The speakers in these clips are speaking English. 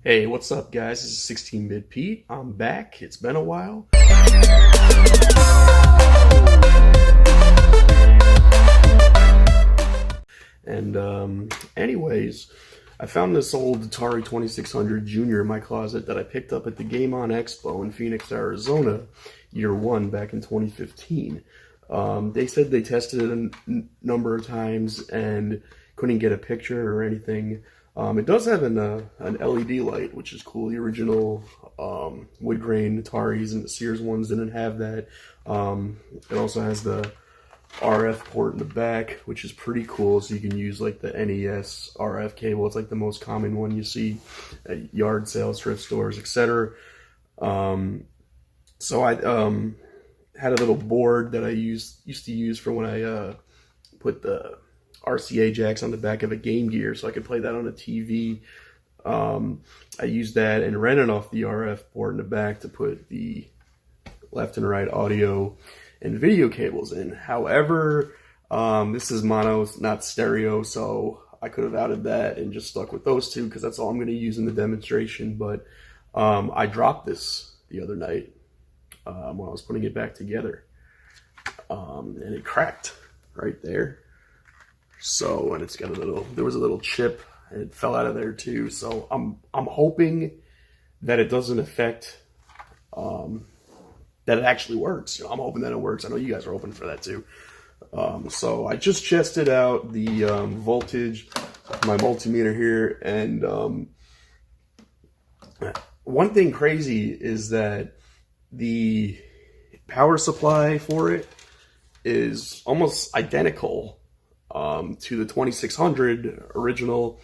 Hey, what's up, guys? This is 16BitPete. I'm back. It's been a while. And anyways, I found this old Atari 2600 Junior in my closet that I picked up at the Game On Expo in Phoenix, Arizona, year one, back in 2015. They said they tested it a number of times and couldn't get a picture or anything. It does have an LED light, which is cool. The original wood grain Ataris and the Sears ones didn't have that. It also has the RF port in the back, which is pretty cool. So you can use like the NES RF cable. It's like the most common one you see at yard sales, thrift stores, etc. So I had a little board that I used to use for when I put the RCA jacks on the back of a Game Gear, so I could play that on a TV. I used that and ran it off the RF port in the back to put the left and right audio and video cables in. However, this is mono, not stereo, so I could have added that and just stuck with those two because that's all I'm going to use in the demonstration. But I dropped this the other night when I was putting it back together, and it cracked right there. So, and it's got there was a little chip, and it fell out of there too. So I'm hoping that it doesn't affect, that it actually works. I'm hoping that it works. I know you guys are hoping for that too. So I just tested out the voltage, my multimeter here, and one thing crazy is that the power supply for it is almost identical to the 2600 original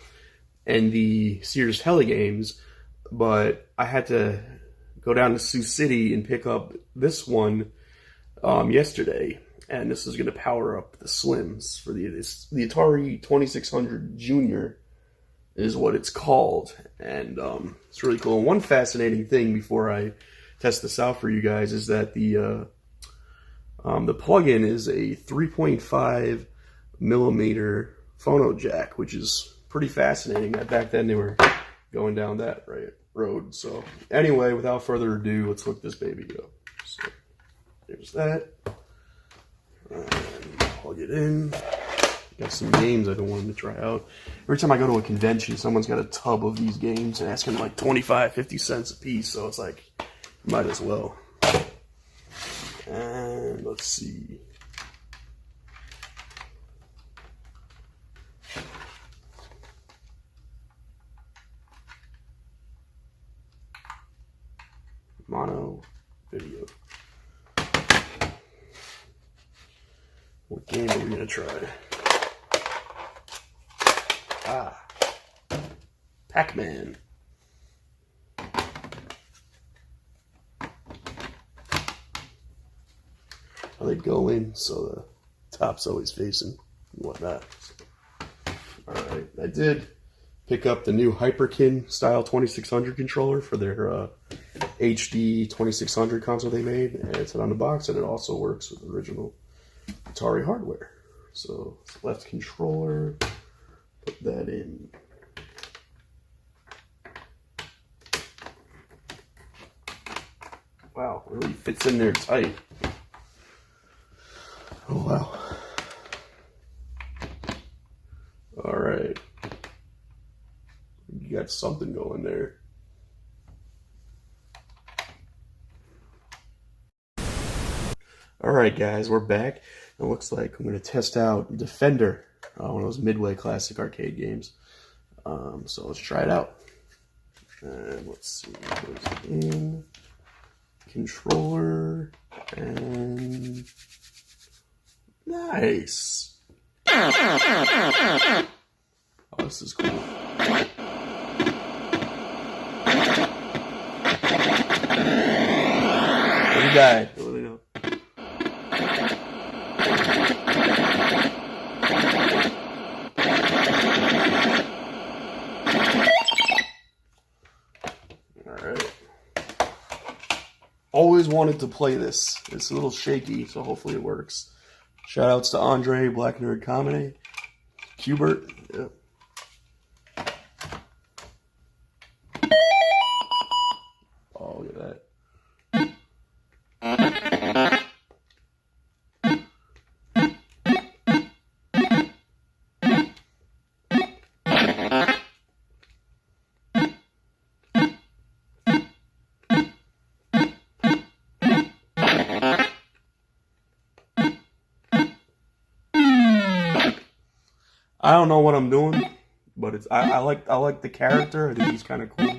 and the Sears Telegames, but I had to go down to Sioux City and pick up this one yesterday, and this is going to power up the Slims for the Atari 2600 Junior is what it's called, and it's really cool. And one fascinating thing before I test this out for you guys is that the plug-in is a 3.5 millimeter phono jack, which is pretty fascinating. Back then they were going down that road. So anyway, without further ado, let's hook this baby up. So there's that. And plug it in. Got some games I've been wanting to try out. Every time I go to a convention, someone's got a tub of these games and asking like 25, 50 cents a piece. So it's like, might as well. And let's see. Mono video. What game are we gonna try? Pac-Man. They go in so the top's always facing and whatnot. Alright, I did pick up the new Hyperkin style 2600 controller for their HD 2600 console they made, and it's on the box, and it also works with original Atari hardware. So left controller, put that in. Wow, it really fits in there tight. Oh wow. Alright. You got something going there. Alright guys, we're back. It looks like I'm going to test out Defender, one of those Midway classic arcade games. So let's try it out. And let's see, goes in, controller, and nice. Oh, this is cool. He died. Alright. Always wanted to play this. It's a little shaky, so hopefully it works. Shoutouts to Andre, Black Nerd Comedy, Hubert. Yep. I don't know what I'm doing, but it's I like the character. I think he's kind of cool.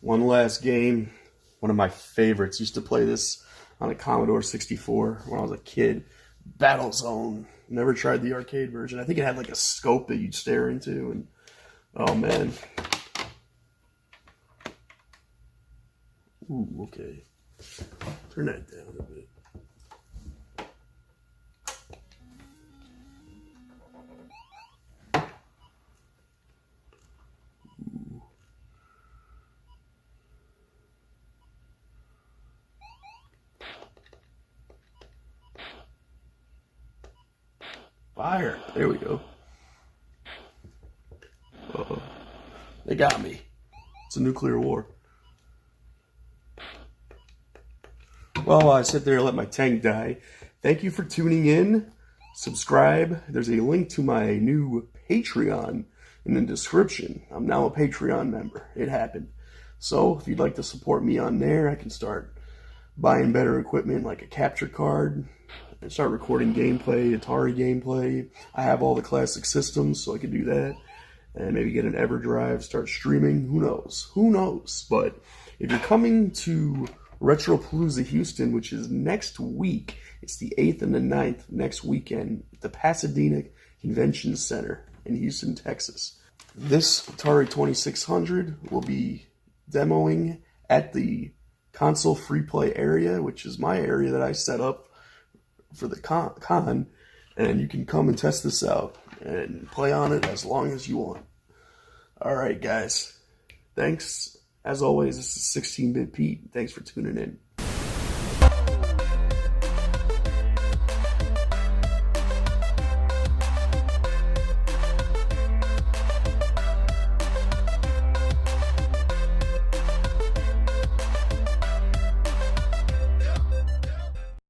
One last game, one of my favorites. Used to play this on a Commodore 64 when I was a kid. Battlezone. Never tried the arcade version. I think it had like a scope that you'd stare into, and oh man. Ooh, okay. Turn that down a bit. Fire. There we go. Uh-oh. They got me. It's a nuclear war. Well, while I sit there and let my tank die, thank you for tuning in. Subscribe. There's a link to my new Patreon in the description. I'm now a Patreon member. It happened. So if you'd like to support me on there, I can start buying better equipment like a capture card and start recording gameplay, Atari gameplay. I have all the classic systems, so I can do that. And maybe get an EverDrive, start streaming. Who knows? Who knows? But if you're coming to Retropalooza Houston, which is next week, it's the 8th and the 9th, next weekend, at the Pasadena Convention Center in Houston, Texas. This Atari 2600 will be demoing at the console free play area, which is my area that I set up for the con, and you can come and test this out and play on it as long as you want. Alright guys, thanks. As always, this is 16BitPete. Thanks for tuning in.